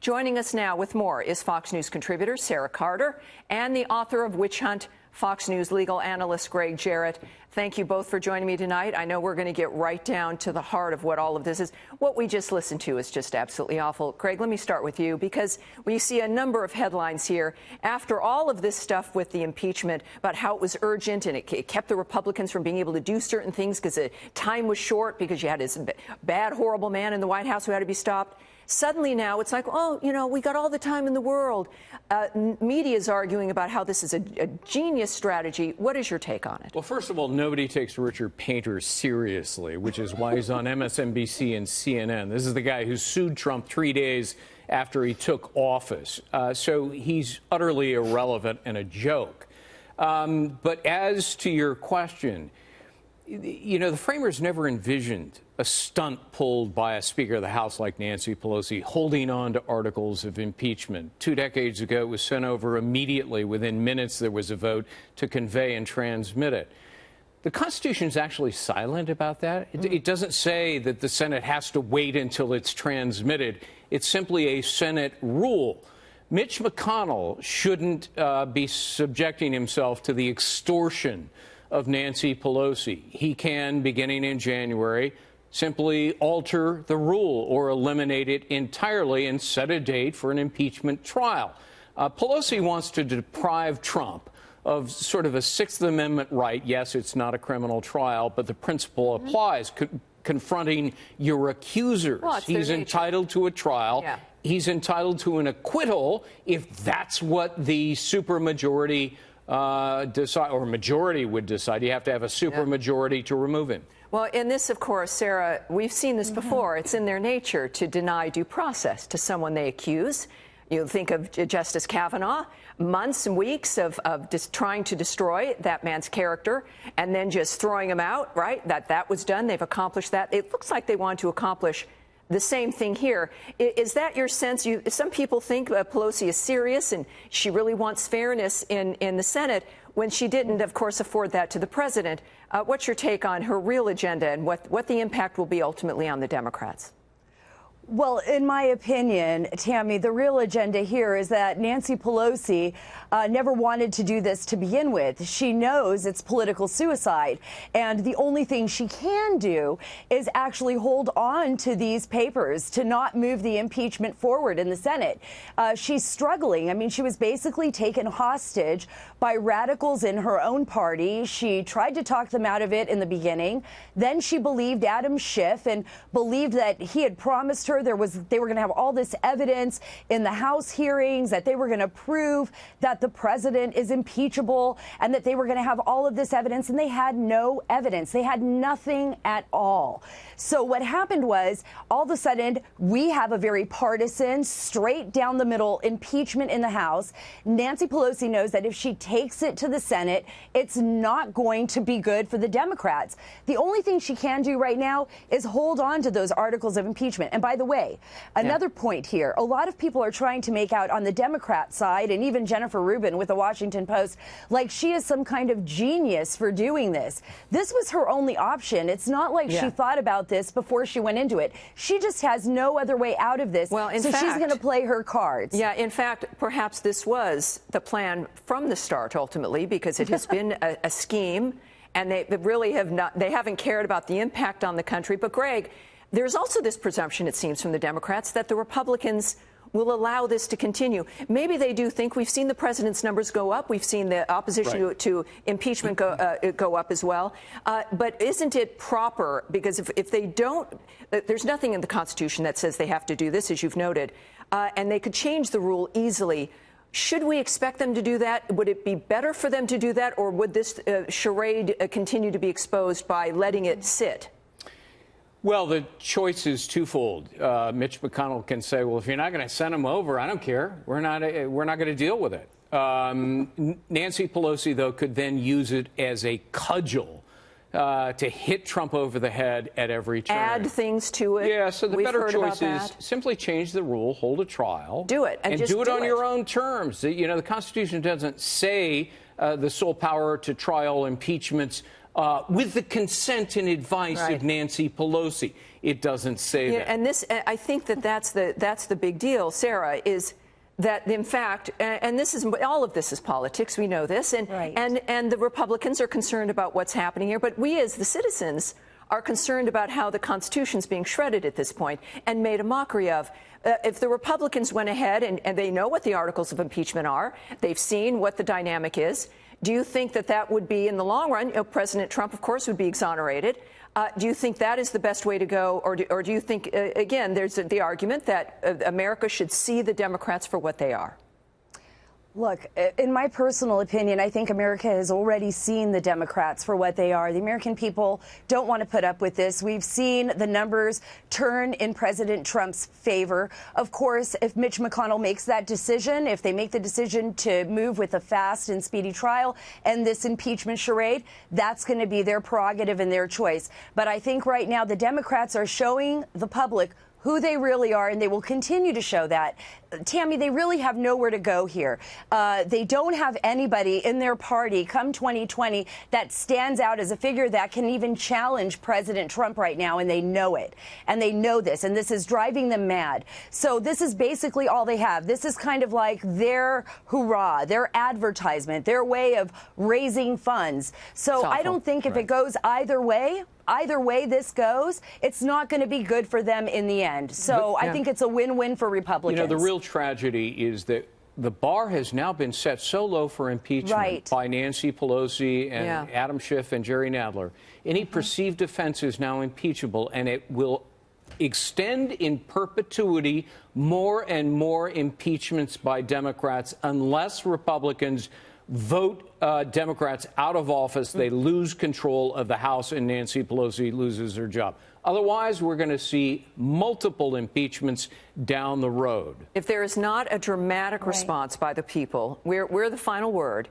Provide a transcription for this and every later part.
Joining us now with more is Fox News contributor Sarah Carter and the author of Witch Hunt, Fox News legal analyst Gregg Jarrett. Thank you both for joining me tonight. I know we're going to get right down to the heart of what all of this is. What we just listened to is just absolutely awful. Gregg, let me start with you, because we see a number of headlines here after all of this stuff with the impeachment about how it was urgent and it kept the Republicans from being able to do certain things because the time was short, because you had this bad, horrible man in the White House who had to be stopped. Suddenly now it's like, oh, you know, we got all the time in the world. Media is arguing about how this is a genius strategy. What is your take on it? Well, first of all, nobody takes Richard Painter seriously, which is why he's on MSNBC and CNN. This is the guy who sued Trump 3 days after he took office. So he's utterly irrelevant and a joke. But as to your question, you know, the framers never envisioned a stunt pulled by a Speaker of the House like Nancy Pelosi holding on to articles of impeachment. 2 decades ago, it was sent over immediately. Within minutes, there was a vote to convey and transmit it. The Constitution is actually silent about that. It doesn't say that the Senate has to wait until it's transmitted. It's simply a Senate rule. Mitch McConnell shouldn't be subjecting himself to the extortion of Nancy Pelosi. He can, beginning in January, simply alter the rule or eliminate it entirely and set a date for an impeachment trial. Pelosi wants to deprive Trump of sort of a Sixth Amendment right. Yes, it's not a criminal trial, but the principle applies, confronting your accusers. Well, he's entitled to a trial. Yeah. He's entitled to an acquittal if that's what the supermajority decide, or majority would decide. You have to have a supermajority to remove him. Well, in this, of course, Sarah, we've seen this before. It's in their nature to deny due process to someone they accuse. You think of Justice Kavanaugh, months and weeks of just trying to destroy that man's character and then just throwing him out, right? That was done. They've accomplished that. It looks like they want to accomplish the same thing here. Is that your sense? Some people think Pelosi is serious and she really wants fairness in the Senate when she didn't, of course, afford that to the president. What's your take on her real agenda and what the impact will be ultimately on the Democrats? Well, in my opinion, Tammy, the real agenda here is that Nancy Pelosi never wanted to do this to begin with. She knows it's political suicide. And the only thing she can do is actually hold on to these papers to not move the impeachment forward in the Senate. She's struggling. I mean, she was basically taken hostage by radicals in her own party. She tried to talk them out of it in the beginning. Then she believed Adam Schiff and believed that he had promised her they were going to have all this evidence in the House hearings, that they were going to prove that the president is impeachable and that they were going to have all of this evidence, and they had no evidence. They had nothing at all. So what happened was, all of a sudden, we have a very partisan, straight down the middle impeachment in the House. Nancy Pelosi knows that if she takes it to the Senate, it's not going to be good for the Democrats. The only thing she can do right now is hold on to those articles of impeachment. And by the way, another point here, a lot of people are trying to make out on the Democrat side, and even Jennifer Rubin with the Washington Post, like she is some kind of genius for doing this. This was her only option. It's not like she thought about this before she went into it. She just has no other way out of this. Well, in fact, she's going to play her cards. Yeah, in fact, perhaps this was the plan from the start, ultimately, because it has been a scheme, and they really haven't cared about the impact on the country. But Gregg, there's also this presumption, it seems, from the Democrats that the Republicans will allow this to continue. Maybe they do think. We've seen the president's numbers go up. We've seen the opposition to impeachment go up as well. But isn't it proper? Because if they don't, there's nothing in the Constitution that says they have to do this, as you've noted, and they could change the rule easily. Should we expect them to do that? Would it be better for them to do that, or would this charade continue to be exposed by letting it sit? Well, the choice is twofold. Mitch McConnell can say, well, if you're not going to send him over, I don't care. We're not going to deal with it. Nancy Pelosi, though, could then use it as a cudgel to hit Trump over the head at every turn. Add things to it. Yeah, so the better choice is simply change the rule, hold a trial. Do it. And just do it on your own terms. You know, the Constitution doesn't say the sole power to trial impeachments with the consent and advice of Nancy Pelosi. It doesn't say that. And this, I think that's the big deal, Sarah, is that in fact, and this is all of this is politics. We know this, and the Republicans are concerned about what's happening here, but we as the citizens are concerned about how the Constitution's being shredded at this point and made a mockery of. If the Republicans went ahead and they know what the articles of impeachment are, they've seen what the dynamic is. Do you think that would be, in the long run, President Trump, of course, would be exonerated? Do you think that is the best way to go? Or do you think, again, there's the argument that America should see the Democrats for what they are? Look, in my personal opinion, I think America has already seen the Democrats for what they are. The American people don't want to put up with this. We've seen the numbers turn in President Trump's favor. Of course, if Mitch McConnell makes that decision, if they make the decision to move with a fast and speedy trial and this impeachment charade, that's going to be their prerogative and their choice. But I think right now the Democrats are showing the public who they really are, and they will continue to show that. Tammy, they really have nowhere to go here. They don't have anybody in their party come 2020 that stands out as a figure that can even challenge President Trump right now, and they know it. And they know this, and this is driving them mad. So this is basically all they have. This is kind of like their hurrah, their advertisement, their way of raising funds. So I don't think if it goes either way this goes, it's not going to be good for them in the end. So I think it's a win-win for Republicans. You know, the real tragedy is that the bar has now been set so low for impeachment by Nancy Pelosi and Adam Schiff and Jerry Nadler. Any perceived offense is now impeachable, and it will extend in perpetuity more and more impeachments by Democrats unless Republicans vote Democrats out of office. They lose control of the House, and Nancy Pelosi loses her job. Otherwise, we're going to see multiple impeachments down the road. If there is not a dramatic response by the people, we're the final word.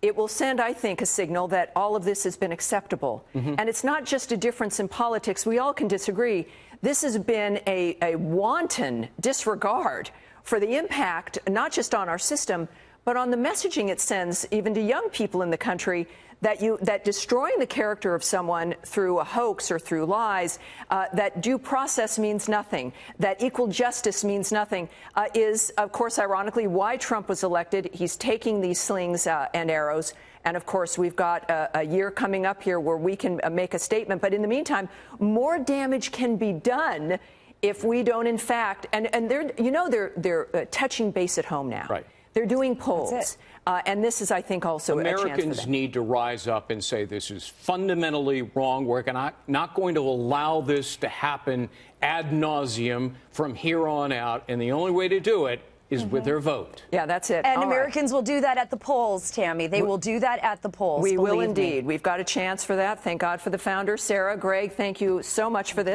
It will send, I think, a signal that all of this has been acceptable. And it's not just a difference in politics. We all can disagree. This has been a wanton disregard for the impact, not just on our system, but on the messaging it sends even to young people in the country that destroying the character of someone through a hoax or through lies, that due process means nothing, that equal justice means nothing, is, of course, ironically, why Trump was elected. He's taking these slings and arrows. And, of course, we've got a year coming up here where we can make a statement. But in the meantime, more damage can be done if we don't, in fact, and they're touching base at home now. Right. They're doing polls. And this is, I think, also a chance for them. Americans need to rise up and say this is fundamentally wrong. We're not going to allow this to happen ad nauseum from here on out. And the only way to do it is with their vote. Yeah, that's it. And Americans will do that at the polls, Tammy. They will do that at the polls. We will indeed. We've got a chance for that. Thank God for the founders. Sarah, Greg, thank you so much for this.